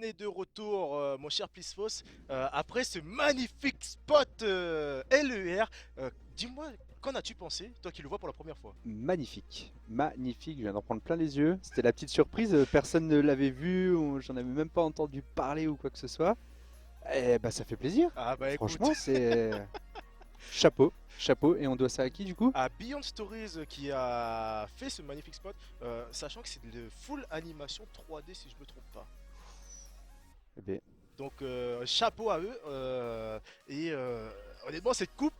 est de retour, mon cher Plisfos, après ce magnifique spot LER. Dis-moi, qu'en as-tu pensé, toi qui le vois pour la première fois? Magnifique, magnifique, je viens d'en prendre plein les yeux. C'était la petite surprise, personne ne l'avait vu, j'en avais même pas entendu parler ou quoi que ce soit. Et bah ça fait plaisir. Ah bah écoute, Franchement, c'est chapeau, chapeau. Et on doit ça à qui du coup? à Beyond Stories qui a fait ce magnifique spot, sachant que c'est de full animation 3D si je me trompe pas. Eh ben, Donc chapeau à eux. Honnêtement, cette coupe,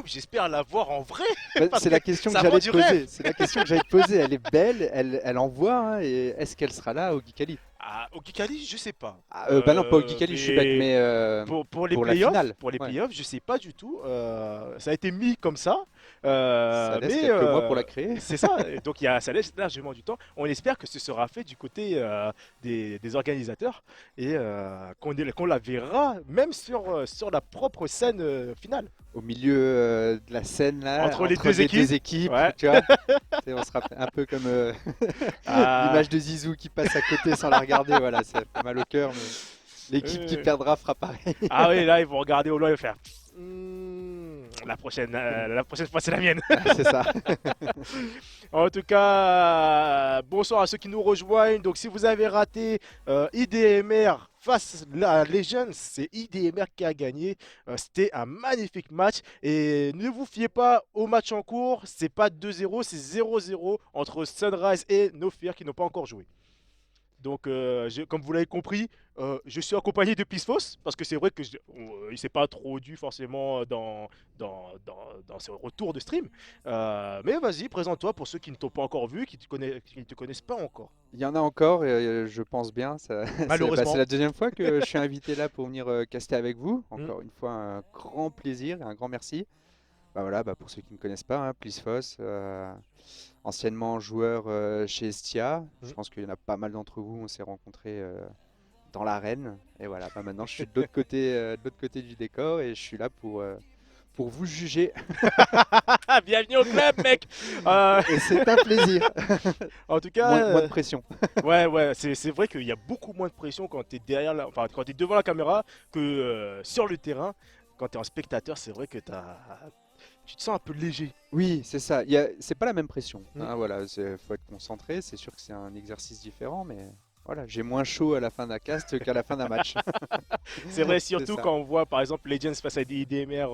j'espère la voir en vrai bah, parce c'est que la question que ça vend j'allais te du rêve. poser. C'est la question que j'allais te poser. Elle est belle, elle envoie, hein, et est-ce qu'elle sera là au Geekali? Ah, au Kikali, je sais pas. Ah, bah non, pas au Geekali, je suis bête, Mais mais pour les pour la playoffs, finale. Ouais, je sais pas du tout. Ça a été mis comme ça, ça laisse mais quelques mois pour la créer. c'est ça. Et donc ça laisse largement du temps. On espère que ce sera fait du côté des organisateurs et qu'on la verra même sur la propre scène finale Au milieu de la scène là, entre les entre deux les équipes. deux équipes, Ouais. tu vois. Et on sera un peu comme Ah, l'image de Zizou qui passe à côté sans la regarder. Voilà, ça fait mal au cœur, mais l'équipe qui euh, perdra fera pareil. ah oui, là ils vont regarder au loin et faire. La prochaine fois c'est la mienne. C'est ça. En tout cas, bonsoir à ceux qui nous rejoignent. Donc, si vous avez raté IDMR face à Legends, c'est IDMR qui a gagné. C'était un magnifique match. Et ne vous fiez pas au match en cours. C'est pas 2-0, c'est 0-0 entre Sunrise et No Fear qui n'ont pas encore joué. Donc, comme vous l'avez compris, je suis accompagné de Pisfos parce que c'est vrai que il s'est pas trop dû forcément dans ce retour de stream. Mais vas-y, présente-toi pour ceux qui ne t'ont pas encore vu, qui ne te connaissent pas encore. Il y en a encore, je pense bien. C'est Malheureusement. la deuxième fois que je suis invité là pour venir caster avec vous. Hmm. Encore une fois, un grand plaisir et un grand merci. Bah voilà, bah pour ceux qui ne me connaissent pas, hein, Plisfos, anciennement joueur chez Estia. Je Hmm. pense qu'il y en a pas mal d'entre vous, on s'est rencontrés dans l'arène. Et voilà, bah maintenant je suis de l'autre côté du décor et je suis là pour vous juger. Bienvenue au club, mec. Euh, Et c'est un plaisir. En tout cas, Moins de pression. ouais, ouais, c'est vrai qu'il y a beaucoup moins de pression quand tu es enfin, quand tu devant la caméra que sur le terrain. Quand tu es en spectateur, c'est vrai que tu te sens un peu léger. Oui, c'est ça. C'est pas la même pression, Hmm. hein, voilà, faut être concentré. C'est sûr que c'est un exercice différent, mais voilà, j'ai moins chaud à la fin d'un cast qu'à la fin d'un match. C'est vrai, C'est surtout ça. quand on voit par exemple Legends face à des IDMR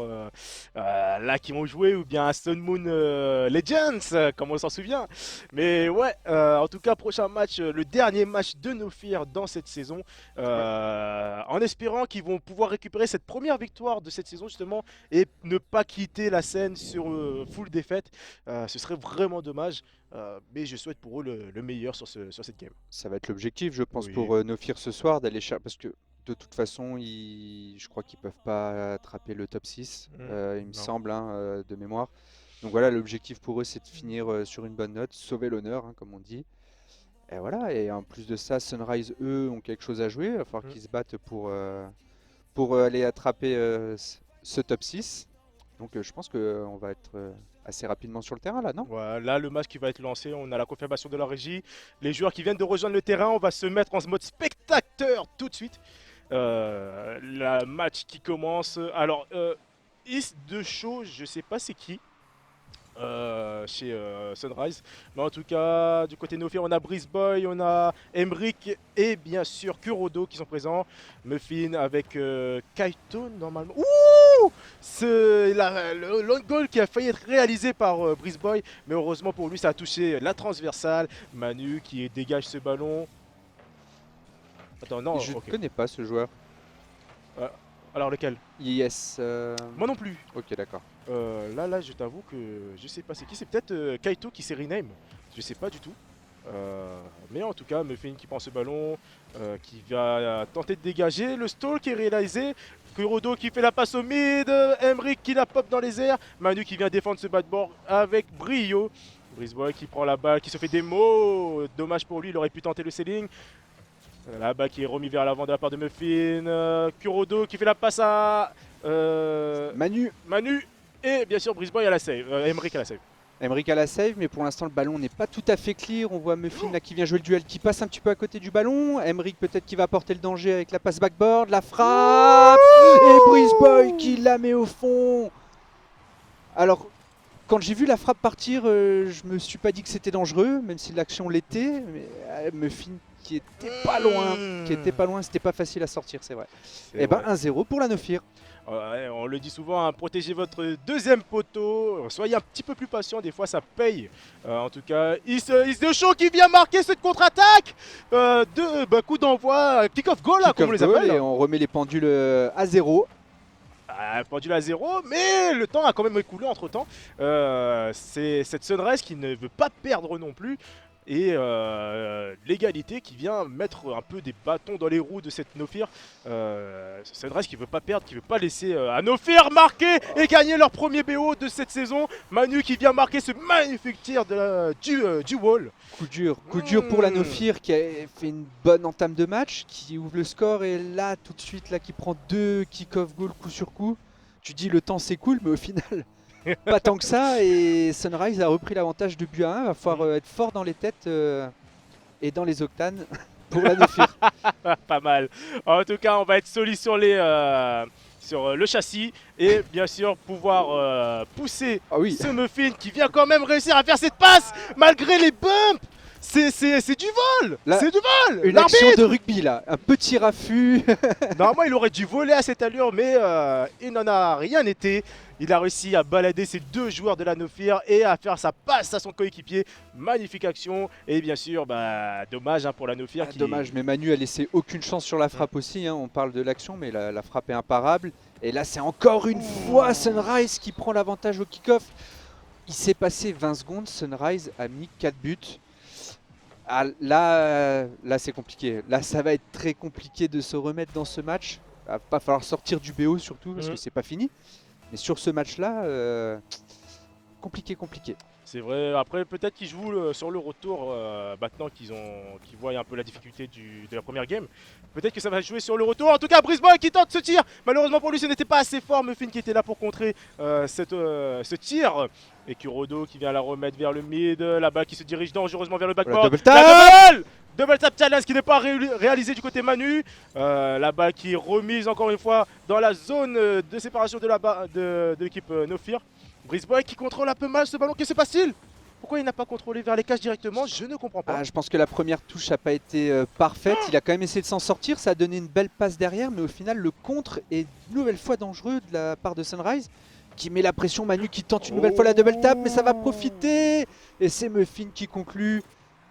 là qui ont joué, ou bien Sun Moon Legends, comme on s'en souvient. Mais ouais, en tout cas, prochain match, le dernier match de No Fear dans cette saison, Ouais. en espérant qu'ils vont pouvoir récupérer cette première victoire de cette saison justement et ne pas quitter la scène sur full défaite. Ce serait vraiment dommage, mais je souhaite pour eux le meilleur sur cette game. Ça va être l'objectif, je pense, Oui. pour Nofir ce soir, d'aller chercher. Parce que de toute façon, je crois qu'ils peuvent pas attraper le top 6, Mm, il me non. semble, hein, de mémoire. Donc voilà, l'objectif pour eux, c'est de finir sur une bonne note, sauver l'honneur, hein, comme on dit. Et voilà, et en plus de ça, Sunrise, eux, ont quelque chose à jouer. Il va falloir Mm. qu'ils se battent pour aller attraper ce top 6. Donc je pense qu'on va être assez rapidement sur le terrain là, non? Voilà, là, le match qui va être lancé, on a la confirmation de la régie. Les joueurs qui viennent de rejoindre le terrain, on va se mettre en mode spectateur tout de suite. Le match qui commence. Alors, Is de Show, je sais pas c'est qui. Chez Sunrise. Mais en tout cas, du côté Nofi, on a Brisboy, on a Emric et bien sûr Kurodo qui sont présents. Muffin avec Kaito normalement. Ouh, c'est le long goal qui a failli être réalisé par Brisboy, mais heureusement pour lui, ça a touché la transversale. Manu qui dégage ce ballon. Attends, non, Je ne ok. connais pas ce joueur. Euh, alors lequel? Yes. Moi non plus. Ok, d'accord. Là, je t'avoue que je sais pas c'est qui. C'est peut-être Kaito qui s'est rename. Je sais pas du tout. Mais en tout cas, Muffin qui prend ce ballon, qui va tenter de dégager. Le stall qui est réalisé. Kurodo qui fait la passe au mid. Emric qui la pop dans les airs. Manu qui vient défendre ce backboard avec brio. Brisboy qui prend la balle, qui se fait des mots. Dommage pour lui, il aurait pu tenter le selling. La balle qui est remis vers l'avant de la part de Muffin. Kurodo qui fait la passe à Manu. Manu. Et bien sûr, Brisboy à la save. Emric à la save. Emric à la save, mais pour l'instant le ballon n'est pas tout à fait clear. On voit Muffin là qui vient jouer le duel, qui passe un petit peu à côté du ballon. Emric peut-être qui va apporter le danger avec la passe backboard, la frappe et Briseboy qui la met au fond. Alors quand j'ai vu la frappe partir, je me suis pas dit que c'était dangereux, même si l'action l'était. Mais Muffin qui était pas loin, c'était pas facile à sortir, c'est vrai. Et ben 1-0 pour la Nofir. Ouais, on le dit souvent, hein, protégez votre deuxième poteau, soyez un petit peu plus patient, des fois ça paye. En tout cas, Is de Show qui vient marquer cette contre-attaque. Coup d'envoi, kick-off goal, Kick comme on off les goal, appelle. et on remet les pendules à 0. Pendule à 0, mais le temps a quand même écoulé entre temps. C'est cette Sunrise qui ne veut pas perdre non plus. Et l'égalité qui vient mettre un peu des bâtons dans les roues de cette Nofir. Sunrise qui veut pas perdre, qui veut pas laisser à Nofir marquer et gagner leur premier BO de cette saison. Manu qui vient marquer ce magnifique tir du wall. Coup dur pour la Nofir qui a fait une bonne entame de match, qui ouvre le score et là tout de suite là qui prend 2 kick-off goal coup sur coup. Tu dis le temps s'écoule, mais au final pas tant que ça, et Sunrise a repris l'avantage de but à 1. Va falloir être fort dans les têtes et dans les octanes pour la Nofir. Pas mal. En tout cas, on va être solide sur le châssis et bien sûr pouvoir pousser ce Muffin qui vient quand même réussir à faire cette passe malgré les bumps. C'est du vol. C'est du vol. Une action de rugby là, un petit raffut. Normalement, il aurait dû voler à cette allure, mais il n'en a rien été. Il a réussi à balader ces 2 joueurs de la Nofir et à faire sa passe à son coéquipier. Magnifique action. Et bien sûr, dommage pour la Nofir. Dommage, mais Manu a laissé aucune chance sur la frappe aussi. Hein. On parle de l'action, mais la frappe est imparable. Et là, c'est encore une fois Sunrise qui prend l'avantage au kick-off. Il s'est passé 20 secondes. Sunrise a mis 4 buts. Ah, là c'est compliqué. Là, ça va être très compliqué de se remettre dans ce match. Il va pas falloir sortir du BO surtout parce que c'est pas fini. Mais sur ce match-là, compliqué. C'est vrai, après peut-être qu'ils jouent sur le retour maintenant qu'ils voient un peu la difficulté de la première game. Peut-être que ça va jouer sur le retour. En tout cas, Briseboy qui tente ce tir. Malheureusement pour lui, ce n'était pas assez fort. Muffin qui était là pour contrer ce tir. Et Kurodo qui vient la remettre vers le mid. La balle qui se dirige dangereusement vers le backboard. Double tap, Double tap challenge qui n'est pas réalisé du côté Manu. La balle qui est remise encore une fois dans la zone de séparation de l'équipe Nofir. Briseboy qui contrôle un peu mal ce ballon, que se passe-t-il? Pourquoi il n'a pas contrôlé vers les cages directement? Je ne comprends pas. Je pense que la première touche n'a pas été parfaite. Il a quand même essayé de s'en sortir, ça a donné une belle passe derrière, mais au final le contre est une nouvelle fois dangereux de la part de Sunrise qui met la pression. Manu qui tente une nouvelle fois la double tap, mais ça va profiter. Et c'est Muffin qui conclut.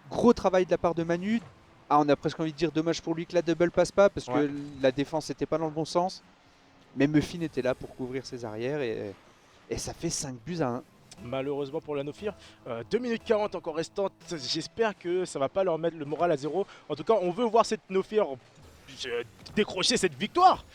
Gros travail de la part de Manu. On a presque envie de dire dommage pour lui que la double passe pas parce que la défense n'était pas dans le bon sens. Mais Muffin était là pour couvrir ses arrières et ça fait 5 buts à 1. Malheureusement pour la Nofir, 2 minutes 40 encore restantes. J'espère que ça va pas leur mettre le moral à 0. En tout cas, on veut voir cette Nofir décrocher cette victoire.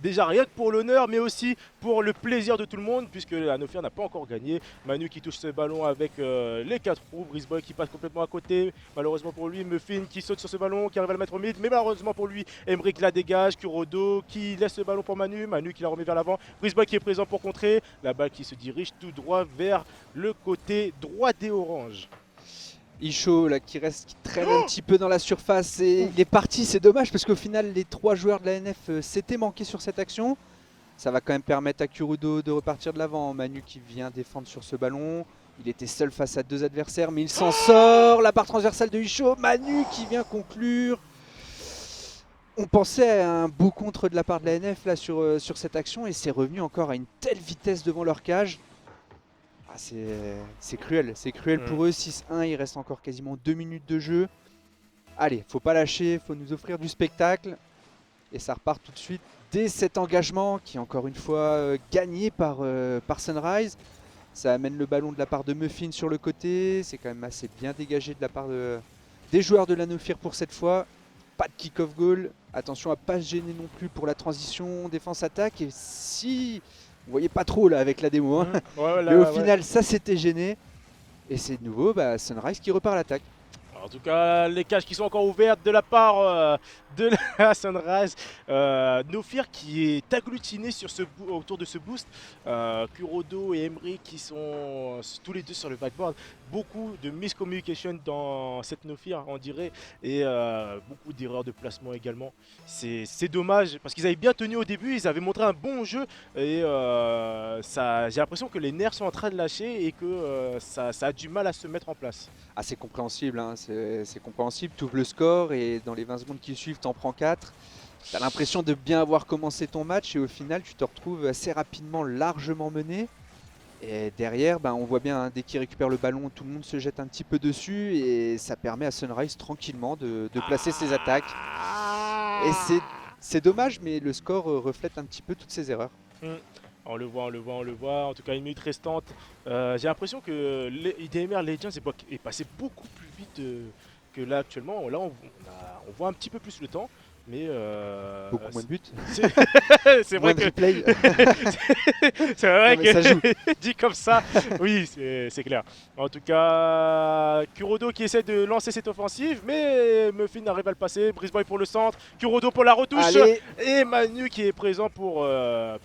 Déjà rien que pour l'honneur, mais aussi pour le plaisir de tout le monde, puisque la Nofir n'a pas encore gagné. Manu qui touche ce ballon avec les 4 roues. Briseboy qui passe complètement à côté. Malheureusement pour lui, Muffin qui saute sur ce ballon, qui arrive à le mettre au mid. Mais malheureusement pour lui, Emric la dégage. Kurodo qui laisse le ballon pour Manu. Manu qui la remet vers l'avant. Briseboy qui est présent pour contrer. La balle qui se dirige tout droit vers le côté droit des oranges. Isho là qui traîne un petit peu dans la surface et il est parti, c'est dommage parce qu'au final les 3 joueurs de la NF s'étaient manqués sur cette action. Ça va quand même permettre à Kurodo de repartir de l'avant. Manu qui vient défendre sur ce ballon. Il était seul face à 2 adversaires mais il s'en sort. La part transversale de Isho, Manu qui vient conclure. On pensait à un beau contre de la part de la NF là sur cette action et c'est revenu encore à une telle vitesse devant leur cage. C'est cruel pour eux, 6-1, il reste encore quasiment 2 minutes de jeu. Allez, faut pas lâcher, faut nous offrir du spectacle. Et ça repart tout de suite dès cet engagement qui est encore une fois gagné par Sunrise. Ça amène le ballon de la part de Muffin sur le côté, c'est quand même assez bien dégagé de la part des joueurs de la Nofir pour cette fois. Pas de kick-off goal, attention à pas se gêner non plus pour la transition défense-attaque. Et si... Vous voyez pas trop là avec la démo, hein. Mais au final ça s'était gêné. Et c'est de nouveau Sunrise qui repart à l'attaque. En tout cas, les cages qui sont encore ouvertes de la part de la Sunrise. Nofir qui est agglutiné sur autour de ce boost. Kurodo et Emery qui sont tous les deux sur le backboard. Beaucoup de miscommunication dans cette Nofir, on dirait. Et beaucoup d'erreurs de placement également. C'est dommage parce qu'ils avaient bien tenu au début. Ils avaient montré un bon jeu. Et j'ai l'impression que les nerfs sont en train de lâcher et que ça a du mal à se mettre en place. Ah, c'est compréhensible, hein, c'est compréhensible. Tu ouvres le score et dans les 20 secondes qui suivent, t'en prends 4. T'as l'impression de bien avoir commencé ton match et au final, tu te retrouves assez rapidement largement mené. Et derrière, on voit bien, hein, dès qu'il récupère le ballon, tout le monde se jette un petit peu dessus et ça permet à Sunrise tranquillement de placer ses attaques. Et c'est dommage, mais le score reflète un petit peu toutes ces erreurs. On le voit, on le voit, on le voit. En tout cas, une minute restante. J'ai l'impression que IDMR Legends est passé beaucoup plus vite que là actuellement. Là, on voit un petit peu plus le temps. Mais beaucoup moins de buts. C'est vrai que replay. c'est vrai non, que ça joue. dit comme ça, oui, c'est clair. En tout cas, Kurodo qui essaie de lancer cette offensive, mais Muffin arrive à le passer. Briseboy pour le centre, Kurodo pour la retouche. Allez. Et Manu qui est présent pour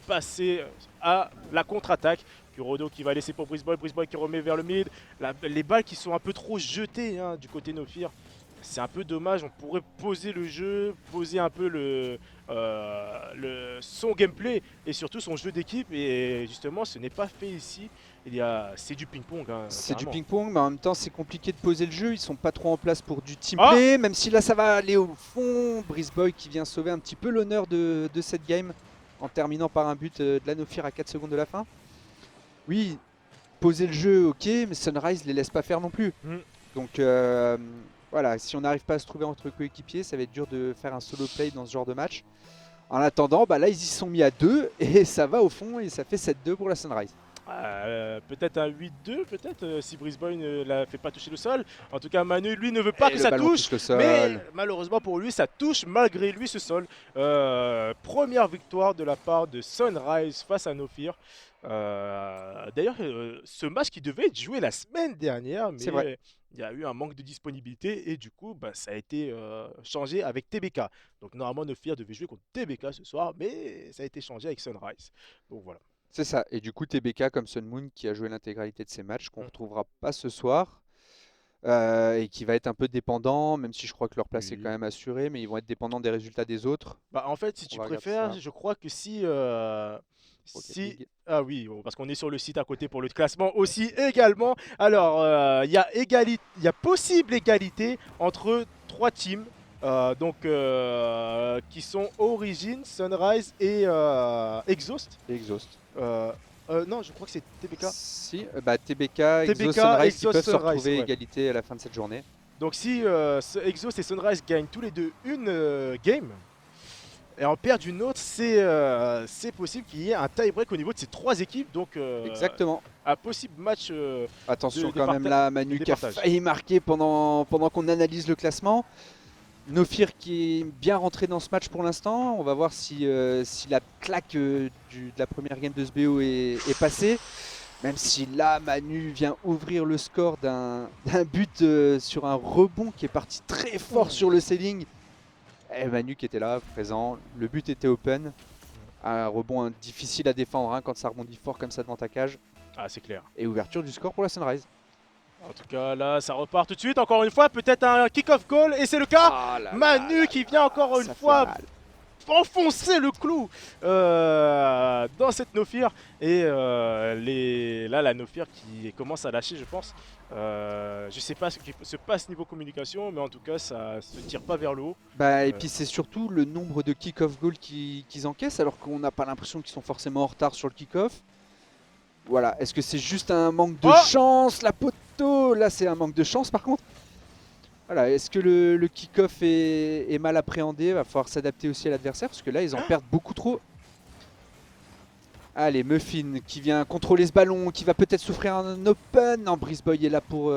passer à la contre-attaque. Kurodo qui va laisser pour Briseboy, Briseboy qui remet vers le mid. Les balles qui sont un peu trop jetées hein, du côté Nofir. C'est un peu dommage, on pourrait poser le jeu, poser un peu son gameplay et surtout son jeu d'équipe. Et justement, ce n'est pas fait ici. C'est du ping-pong. Hein, c'est du ping-pong, mais en même temps, c'est compliqué de poser le jeu. Ils sont pas trop en place pour du team play, même si là, ça va aller au fond. Briseboy qui vient sauver un petit peu l'honneur de cette game en terminant par un but de la Nofir à 4 secondes de la fin. Oui, poser le jeu, ok, mais Sunrise les laisse pas faire non plus. Donc voilà, si on n'arrive pas à se trouver entre coéquipiers, ça va être dur de faire un solo play dans ce genre de match. En attendant, là ils y sont mis à 2 et ça va au fond et ça fait 7-2 pour la Sunrise. Peut-être un 8-2, peut-être si Briseboy ne la fait pas toucher le sol. En tout cas, Manu, lui, ne veut pas que ça touche. Mais malheureusement pour lui, ça touche malgré lui ce sol. Première victoire de la part de Sunrise face à Nofir. D'ailleurs, ce match qui devait être joué la semaine dernière, mais il y a eu un manque de disponibilité et du coup, ça a été changé avec TBK. Donc normalement, Nofir devait jouer contre TBK ce soir, mais ça a été changé avec Sunrise. Donc voilà. C'est ça, et du coup TBK comme Sun Moon qui a joué l'intégralité de ses matchs, qu'on ne retrouvera pas ce soir, et qui va être un peu dépendant, même si je crois que leur place est quand même assurée, mais ils vont être dépendants des résultats des autres. En fait, si tu préfères, je crois que si... Ah oui, parce qu'on est sur le site à côté pour le classement aussi également. Alors, il y a possible égalité entre 3 teams. Qui sont Origin, Sunrise et Exhaust. Non, je crois que c'est TBK. Si, TBK, Exhaust, Sunrise qui peuvent se retrouver égalité à la fin de cette journée. Donc si Exhaust et Sunrise gagnent tous les deux une game et en perdent une autre, c'est possible qu'il y ait un tie-break au niveau de ces 3 équipes. Donc exactement. Un possible match. Attention quand même là, Manu qui a failli marquer pendant qu'on analyse le classement. Nofir qui est bien rentré dans ce match pour l'instant. On va voir si la claque de la première game de ce BO est passée. Même si là, Manu vient ouvrir le score d'un but sur un rebond qui est parti très fort sur le ceiling. Et Manu qui était là, présent. Le but était open. Un rebond difficile à défendre hein, quand ça rebondit fort comme ça devant ta cage. Ah, c'est clair. Et ouverture du score pour la Sunrise. En tout cas, là, ça repart tout de suite. Encore une fois, peut-être un kick-off goal. Et c'est le cas. Manu qui vient encore une fois enfoncer le clou dans cette Nofir. Et là, la Nofir qui commence à lâcher, je pense. Je sais pas ce qui se passe niveau communication, mais en tout cas, ça se tire pas vers le haut. Et puis c'est surtout le nombre de kick-off goals qu'ils encaissent, alors qu'on n'a pas l'impression qu'ils sont forcément en retard sur le kick-off. Voilà, est-ce que c'est juste un manque de chance, la poteau? Là, c'est un manque de chance par contre. Voilà, est-ce que le kick-off est mal appréhendé? Va falloir s'adapter aussi à l'adversaire, parce que là, ils en perdent beaucoup trop. Allez, Muffin qui vient contrôler ce ballon, qui va peut-être souffrir un open. Non, Briseboy est là pour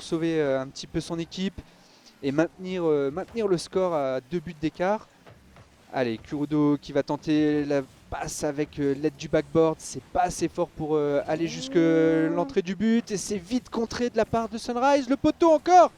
sauver un petit peu son équipe et maintenir le score à 2 buts d'écart. Allez, Kurodo qui va tenter la passe avec l'aide du backboard. C'est pas assez fort pour aller jusque l'entrée du but. Et c'est vite contré de la part de Sunrise. Le poteau encore.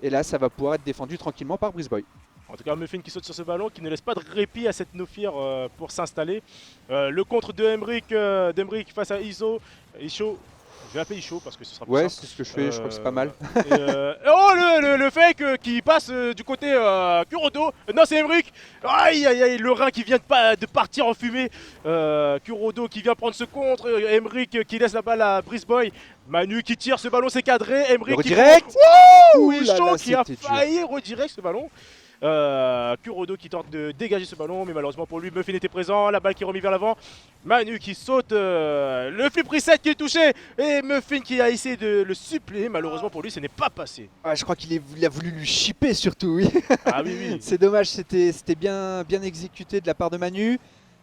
Et là, ça va pouvoir être défendu tranquillement par Briseboy. En tout cas, Muffin qui saute sur ce ballon, qui ne laisse pas de répit à cette Nofir pour s'installer. Le contre de d'Emeric face à Isho. Je vais l'appeler Isho parce que ce sera plus Ouais, simple. c'est ce que je fais, je crois que c'est pas mal. Oh, le fake qui passe du côté Kurodo. Non, c'est Emeric. Aïe, aïe, aïe, le rein qui vient de partir en fumée. Kurodo qui vient prendre ce contre. Emeric qui laisse la balle à Briseboy. Manu qui tire, ce ballon c'est cadré. Emeric qui Redirect. Ouh, Ouh là Isho là, qui a c'était dur. failli redirect ce ballon. Kurodo qui tente de dégager ce ballon, mais malheureusement pour lui, Muffin était présent. La balle qui est remise vers l'avant. Manu qui saute, le flip reset qui est touché. Et Muffin qui a essayé de le suppléer. Malheureusement pour lui, ce n'est pas passé. Ah, je crois qu'il a voulu lui chipper surtout, oui. Ah oui, oui. C'est dommage, c'était bien exécuté de la part de Manu.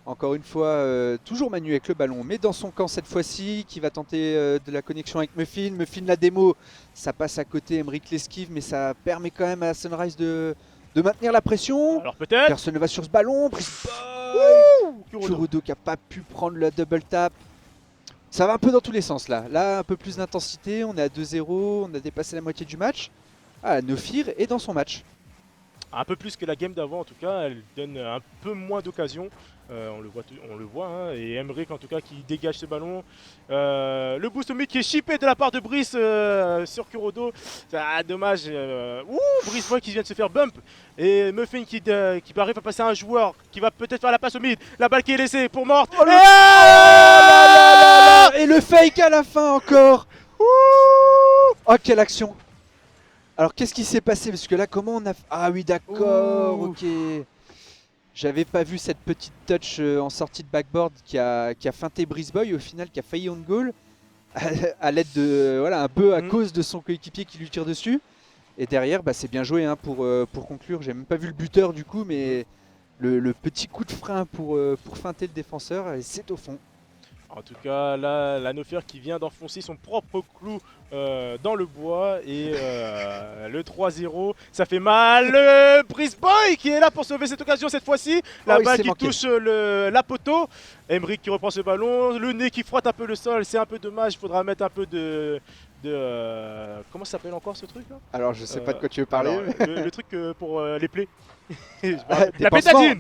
Encore une fois, toujours Manu avec le ballon, mais dans son camp cette fois-ci, qui va tenter de la connexion avec Muffin. Muffin la démo, ça passe à côté, Emeric l'esquive, mais ça permet quand même à Sunrise de maintenir la pression. Alors peut-être. Personne ne va sur ce ballon. Kurodo qui n'a pas pu prendre le double tap. Ça va un peu dans tous les sens là. Là, un peu plus d'intensité, on est à 2-0, on a dépassé la moitié du match. Ah, Nofir est dans son match. Un peu plus que la game d'avant en tout cas, elle donne un peu moins d'occasions. On le voit hein. Et Emeric en tout cas qui dégage ce ballon. Le boost au mid qui est chippé de la part de Brice sur Kurodo. Ah, dommage. Brice Boy qui vient de se faire bump. Et Muffin qui arrive à passer un joueur qui va peut-être faire la passe au mid. La balle qui est laissée pour Mort. Et le fake à la fin encore. Oh, quelle action. Alors qu'est-ce qui s'est passé? Parce que là, comment on a... Ah oui, d'accord, ok. J'avais pas vu cette petite touch en sortie de backboard qui a feinté Briseboy au final, qui a failli on goal. À l'aide de... Voilà, un peu à cause de son coéquipier qui lui tire dessus. Et derrière, bah, c'est bien joué hein, pour conclure. J'ai même pas vu le buteur du coup, mais le petit coup de frein pour feinter le défenseur, c'est au fond. En tout cas, là, la Nofir qui vient d'enfoncer son propre clou dans le bois. Et le 3-0, ça fait mal. Briseboy qui est là pour sauver cette occasion cette fois-ci. La balle qui touche la poteau. Emeric qui reprend ce ballon. Le nez qui frotte un peu le sol. C'est un peu dommage. Il faudra mettre un peu de comment ça s'appelle encore ce truc là? Alors je sais pas de quoi tu veux parler. Alors, le truc pour les plaies. La pétadine.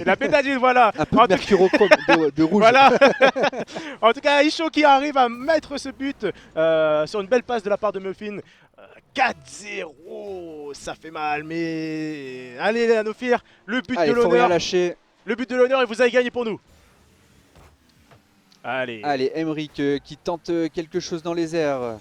La pétadine, voilà. Un peu de mercurochrome de rouge. Voilà. En tout cas, Isho qui arrive à mettre ce but sur une belle passe de la part de Muffin. 4-0, ça fait mal, mais allez les Nofir, le but de l'honneur. Le but de l'honneur et vous avez gagné pour nous. Allez. Allez, Emeric qui tente quelque chose dans les airs.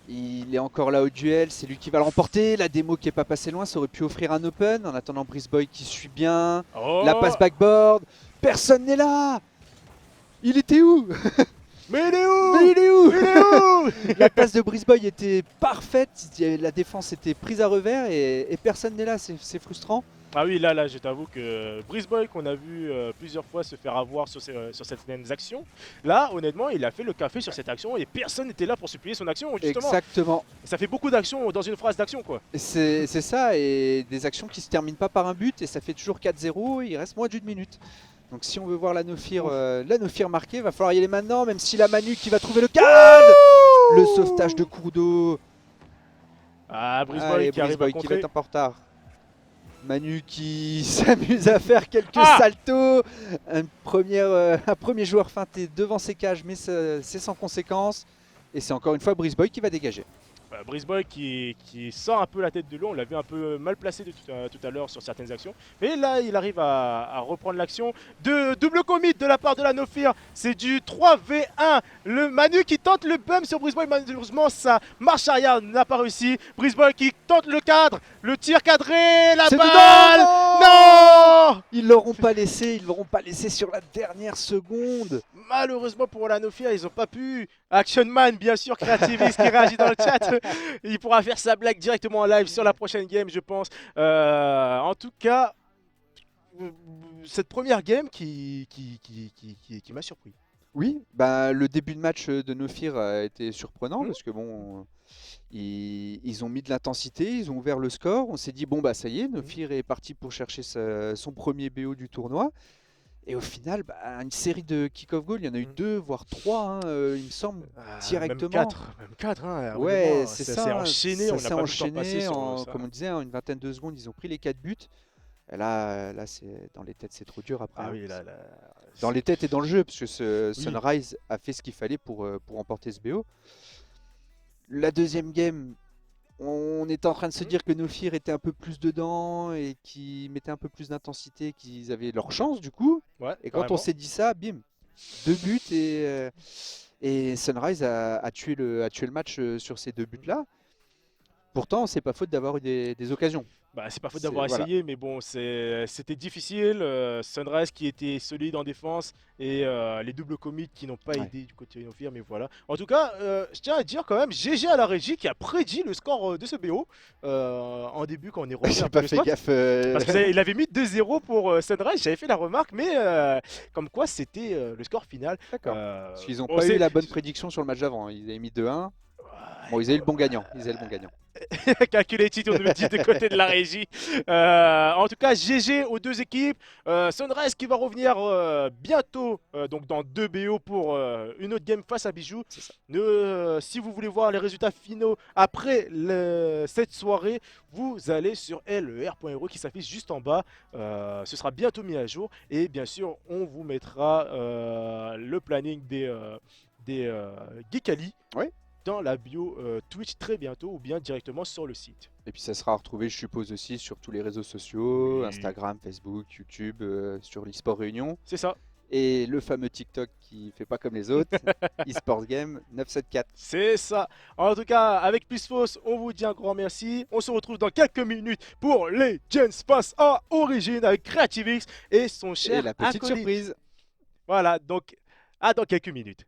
Il est encore là au duel, c'est lui qui va le remporter. La démo qui est pas passée loin, ça aurait pu offrir un open. En attendant, Briseboy qui suit bien. La passe backboard. Personne n'est là. Il était où? Mais il est où? Mais il est où? Il est où? La passe de Briseboy était parfaite. La défense était prise à revers et personne n'est là. C'est frustrant. Ah oui, là, je t'avoue que Briseboy, qu'on a vu plusieurs fois se faire avoir sur certaines actions, là, honnêtement, il a fait le café sur cette action et personne n'était là pour supplier son action, justement. Exactement. Ça fait beaucoup d'actions dans une phrase d'action, quoi. C'est ça, et des actions qui se terminent pas par un but, et ça fait toujours 4-0, il reste moins d'une minute. Donc si on veut voir la Nofir marquer, va falloir y aller maintenant, même si la Manu qui va trouver le cadre. Le sauvetage de Kurodo. Ah, Briseboy qui arrive à contrer. Qui va être un peu en retard. Manu qui s'amuse à faire quelques saltos. Un premier joueur feinté devant ses cages, mais c'est sans conséquence. Et c'est encore une fois Briseboy qui va dégager. Briseboy qui sort un peu la tête de l'eau, on l'a vu un peu mal placé tout à l'heure sur certaines actions. Mais là, il arrive à reprendre l'action. De double commit de la part de la Nofir, c'est du 3v1. Le Manu qui tente le bump sur Briseboy, malheureusement sa marche arrière n'a pas réussi. Briseboy qui tente le cadre, le tir cadré, la balle. Non, ils l'auront pas laissé, sur la dernière seconde. Malheureusement pour la Nofir, ils n'ont pas pu. Action Man, bien sûr, créativiste qui réagit dans le chat. Il pourra faire sa blague directement en live sur la prochaine game, je pense. En tout cas, cette première game qui m'a surpris. Oui, bah, le début de match de Nofir a été surprenant parce que bon, ils ont mis de l'intensité, ils ont ouvert le score. On s'est dit bon bah ça y est, Nofir est parti pour chercher son premier BO du tournoi. Et au final, une série de kick-off goals, il y en a eu 2, voire 3, hein, il me semble, directement. Même 4, hein, Ouais, honnêtement, c'est ça ça, s'est hein, enchaîné, ça on n'a s'est pas vu le temps passer enchaîné sur ça. comme on disait, en une vingtaine de secondes, ils ont pris les 4 buts. Et là c'est dans les têtes, c'est trop dur après. Ah Hein. oui, là, Dans les têtes et dans le jeu, parce que Oui. Sunrise a fait ce qu'il fallait pour remporter ce BO. La deuxième game, on était en train de se dire que Nofir était un peu plus dedans et qu'ils mettaient un peu plus d'intensité, qu'ils avaient leur chance du coup. Ouais, Et quand on carrément. s'est dit ça, bim, 2 buts et Sunrise a tué le match sur ces 2 buts-là. Pourtant, c'est pas faute d'avoir eu des occasions. Bah, c'est pas faute C'est- d'avoir voilà. essayé, mais bon, c'était difficile. Sunrise qui était solide en défense et les doubles commits qui n'ont pas Ouais. aidé du côté Inofir, mais voilà. En tout cas, je tiens à dire quand même, GG à la régie qui a prédit le score de ce BO en début quand on est revenu un J'ai peu pas le fait spot. gaffe. Parce qu'il avait mis 2-0 pour Sunrise, j'avais fait la remarque, mais comme quoi c'était le score final. D'accord. Parce qu'ils n'ont On pas eu sait- la bonne prédiction sur le match d'avant. Ils avaient mis 2-1. Bon, ils avaient le bon gagnant. Calculated, on nous dit de côté de la régie. En tout cas, GG aux deux équipes. Sunrise qui va revenir bientôt, donc dans 2 BO pour une autre game face à Bijou. C'est ça. Si vous voulez voir les résultats finaux après cette soirée, vous allez sur ler.ro qui s'affiche juste en bas. Ce sera bientôt mis à jour. Et bien sûr, on vous mettra le planning des Geekali. Ouais. Dans la bio Twitch très bientôt ou bien directement sur le site. Et puis ça sera retrouvé, je suppose, aussi sur tous les réseaux sociaux, Oui. Instagram, Facebook, YouTube, sur l'eSport Réunion. C'est ça. Et le fameux TikTok qui fait pas comme les autres, eSports Game 974. C'est ça. En tout cas, avec Plus Fausse, on vous dit un grand merci. On se retrouve dans quelques minutes pour les Gens Pass à Origine avec CreativeX et son cher Et la petite acolyte. surprise. Voilà, donc à dans quelques minutes.